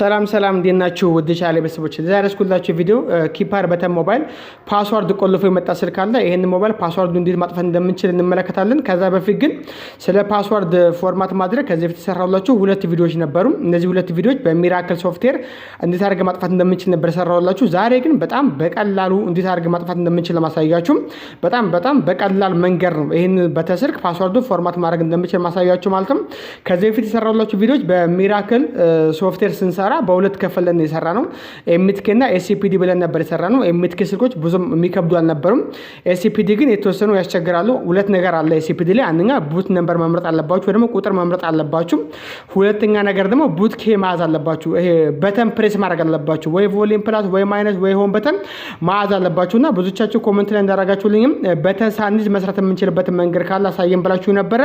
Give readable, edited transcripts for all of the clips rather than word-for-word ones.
ሰላም እንዴናችሁ ውድ ቻናሌ ቤተሰቦች ዛሬ እስኩላችሁ ቪዲዮ ኪፓድ በተን ሞባይል ፓስወርድ ቆልፎ የመጣ ስልክ አለ። ይሄን ሞባይል ፓስወርዱ እንዴት ማጥፋት እንደምንችል እንመለከታለን። ከዛ በፊት ግን ስለ ፓስወርድ ፎርማት ማድረግ ከዚህ በፊት ሰራሁላችሁ ሁለት ቪዲዮዎች ነበሩ። እነዚህ ሁለት ቪዲዮዎች በሚራክል ሶፍትዌር እንዴት አድርገን ማጥፋት እንደምንችል ነበር ሰራሁላችሁ። ዛሬ ግን በጣም በቀላሉ እንዴት አድርገን ማጥፋት እንደምንችል ለማሳያችሁ በጣም በቀላል መንገድ ነው ይሄን በተስልክ ፓስወርዱ ፎርማት ማድረግ እንደምንችል ማሳያችሁ ማለት ነው። ከዚህ በፊት ሰራሁላችሁ ቪዲዮዎች በሚራክል ሶፍትዌር ስንሰራ በሁለት ከፈለን የሰራ ነው። ኤምቲኬ እና ኤስሲፒዲ ብለን ነበር የሰራ ነው። ኤምቲኬ ስልኮች ብዙም የሚከብዱ አልነበሩም። ኤስሲፒዲ ግን የተወሰኑ ያስቸግራሉ። ሁለት ነገር አለ ኤስሲፒዲ ላይ። አንደኛ ቡት ነምበር መምረጥ አለባችሁ ወይ ደግሞ ቁጥር መምረጥ አለባችሁ። ሁለተኛ ነገር ደግሞ ቡት ኬ ማዝ አለባችሁ። ይሄ በተን ፕሬስ ማድረግ አለባችሁ። ወይ ቮሊዩም ፕላስ ወይ ማይነስ ወይ ሆም በተን ማዝ አለባችሁና ብዙዎቻችሁ ኮሜንት ላይ እንዳደረጋችሁልኝም በተን ሳንጅ መስራት የምንችልበት መንገድ ካለ አሳየን ብላችሁ ነበረ።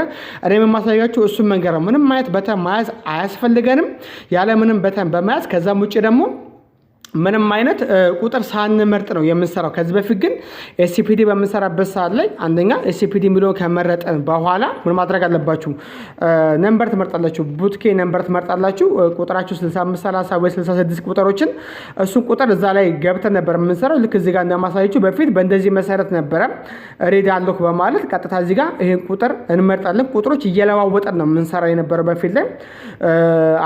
እኔም የማሳያችሁ እሱን መንገድ ነው። ምንም አይነት በተን ማዝ አያስፈልገንም። ያለ ምንም በተን በመያዝ ከዛም ውጪ ደግሞ ምንም አይነት ቁጥር ሳንመርጥ ነው የምንሰራው። ከዚህ በፊት ግን ኤስሲፒዲ በምንሰራበት ሰዓት ላይ አንደኛ ኤስሲፒዲ የሚለውን ከመረጠን በኋላ ምን ማድረግ አለባችሁ? ነምበር ትመርጣላችሁ። ቡትኬ ነምበር ትመርጣላችሁ። ቁጥራችሁ 65 30 ወይ 66 ቁጥሮችን እሱን ቁጥር እዛ ላይ ገብተን ነበር የምንሰራው። ልክ እዚህ ጋር እንደማሳያችሁ በፊት በእንደዚህ መሰረት ነበረ ሬድ አለኩ በማለት ቀጥታ እዚህ ጋር ይሄን ቁጥር እንመርጣለን። ቁጥሮች እየለዋወጠን ነው የምንሰራው የነበረው በፊት ላይ።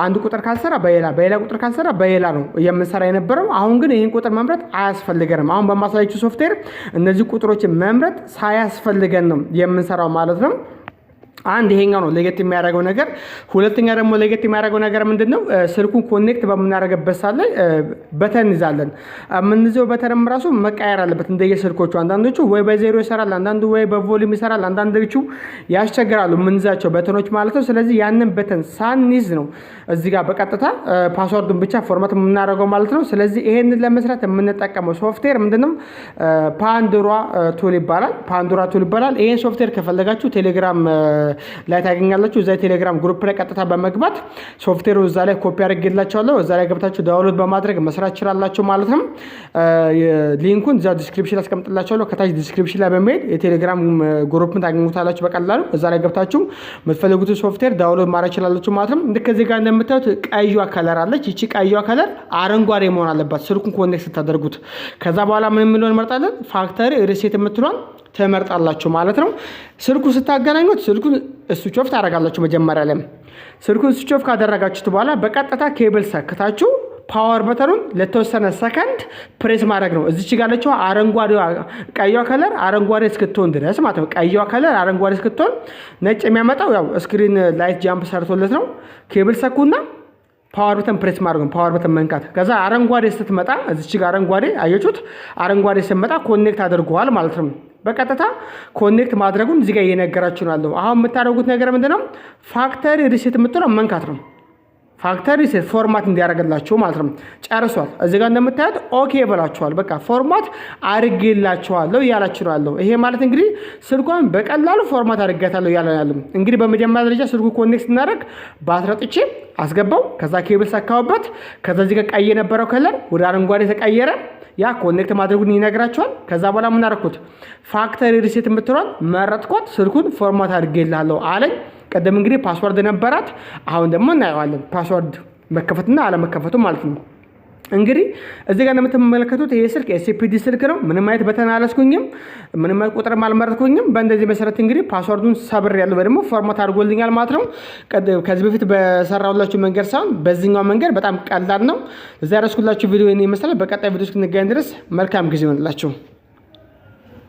አንድ ቁጥር ካልሰራ በሌላ ቁጥር ካልሰራ በሌላ ነው የምንሰራ የነበረው። አሁን ግን ይሄን ቁጥር መምረጥ አያስፈልገንም። አሁን በማሳያችሁ ሶፍትዌር እነዚህ ቁጥሮችን መምረጥ ሳያስፈልገን ነው የምንሰራው ማለት ነው። አንድ ይሄኛው ነው ለየት የሚያደርገው ነገር። ሁለተኛ ደግሞ ለየት የሚያደርገው ነገር ምንድነው? ስልኩን ኮኔክት በምናደርግበት ሰዓት ላይ በተን ይዛለን። የምንይዘው በተንም ራሱ መቀየር አለበት እንደየስልኮቹ። አንዳንዶቹ ወይ በዜሮ ይሰራል፣ አንዳንዱ ወይ በቮሊዩም ይሰራል፣ አንዳንዶቹ ያስቸግራሉ የምንይዛቸው በተኖች ማለት ነው። ስለዚህ ያንን በተን ሳንይዝ ነው እዚህ ጋር በቀጥታ ፓስወርዱን ብቻ ፎርማት የምናደርገው ማለት ነው። ስለዚህ ይሄንን ለመስራት የምንጠቀመው ሶፍትዌር ምንድነው? ፓንዶራ ቱል ይባላል። ይሄን ሶፍትዌር ከፈለጋችሁ ቴሌግራም ላይ ታገኛላችሁ። እዛ ቴሌግራም ግሩፕ ላይ ቀጥታ በመግባት ሶፍትዌሩ እዛ ላይ ኮፒ አድርጌላችኋለሁ። እዛ ላይ ገብታችሁ ዳውንሎድ በማድረግ መስራት ይችላላችሁ ማለት ነው። ሊንኩን እዛ ዲስክሪፕሽን ላይ አስቀምጥላችኋለሁ። ከታች ዲስክሪፕሽን ላይ በመሄድ የቴሌግራም ግሩፕን ታገኙታላችሁ በቀላሉ። እዛ ላይ ገብታችሁ የምትፈልጉት ሶፍትዌር ዳውንሎድ ማድረግ ይችላላችሁ ማለት ነው። እንደ ከዚህ ጋር እንደምታዩት ቀይዋ ከለር አለች። እቺ ቀይዋ ከለር አረንጓዴ መሆን አለባት ስልኩን ኮኔክት ስታደርጉት። ከዛ በኋላ ምን የሚለውን እንመርጣለን? ፋክተሪ ሪሴት የምትሏን ተመርጣላችሁ ማለት ነው። ስልኩ ስታገናኙት ስልኩን ስዊች ኦፍ ታደርጋላችሁ። መጀመሪያ ላይ ስልኩን ስዊች ኦፍ ካደረጋችሁት በኋላ በቀጥታ ኬብል ሰክታችሁ ፓወር በተኑን ለተወሰነ ሰከንድ ፕሬስ ማድረግ ነው። እዚች ጋር ለቻው አረንጓዴዋ ቀይዋ ከለር አረንጓዴ እስክትሆን ድረስ ማለት ነው። ቀይዋ ከለር አረንጓዴ እስክትሆን ነጭ የሚያመጣው ያው ስክሪን ላይት ጃምፕ ሰርቶለት ነው። ኬብል ሰኩና ፓወር በተን ፕሬስ ማድረግ ነው። ፓወር በተን መንካት። ከዛ አረንጓዴ ስትመጣ እዚች ጋር አረንጓዴ አየቹት። አረንጓዴ ስትመጣ ኮኔክት አድርጓል ማለት ነው። በቀጥታ ኮኔክት ማድረጉን እዚህ ጋር እየነገራችሁ ነው ያለው። አሁን የምታደርጉት ነገር ምንድነው? ፋክተሪ ሪሴት የምትለው መንካት ነው። ፋክተሪ ሪሴት ፎርማት እንዲያደርግላችሁ ማለት ነው። ጨርሷል። እዚህ ጋር እንደምታዩት ኦኬ ብላችኋል። በቃ ፎርማት አድርጌላችኋለሁ እያላችሁ ነው ያለው። ይሄ ማለት እንግዲህ ስልኳን በቀላሉ ፎርማት አድርጌታለሁ እያለ ያለው። እንግዲህ በመጀመሪያ ደረጃ ስልኩ ኮኔክት ስናደርግ ባትረጥቼ አስገባው። ከዛ ኬብል ሰካውበት። ከዛ እዚህ ጋር ቀይ የነበረው ከለር ወደ አረንጓዴ ተቀየረ። ያ ኮኔክት ማድረጉን ይነግራችኋል። ከዛ በኋላ ምን አደረኩት? ፋክተሪ ሪሴት የምትሏል መረጥኳት። ስልኩን ፎርማት አድርጌላለሁ አለኝ። ቀደም እንግዲህ ፓስወርድ ነበራት። አሁን ደግሞ እናየዋለን ፓስወርድ መከፈትና አለመከፈቱ ማለት ነው። እንግዲህ እዚህ ጋር እንደምትመለከቱት ይሄ ስልክ ኤስሲፒዲ ስልክ ነው። ምንም አይነት በተን አላስኩኝም፣ ምንም አይነት ቁጥርም አልመረጥኩኝም። በእንደዚህ መሰረት እንግዲህ ፓስወርዱን ሰብር ያለው ወይ ደግሞ ፎርማት አድርጎልኛል ማለት ነው። ከዚህ በፊት በሰራሁላችሁ መንገድ ሳይሆን በዚህኛው መንገድ በጣም ቀላል ነው። እዛ ያረስኩላችሁ ቪዲዮ ይሄን ይመስላል። በቀጣይ ቪዲዮ እስክንገናኝ ድረስ መልካም ጊዜ ይሆንላችሁ።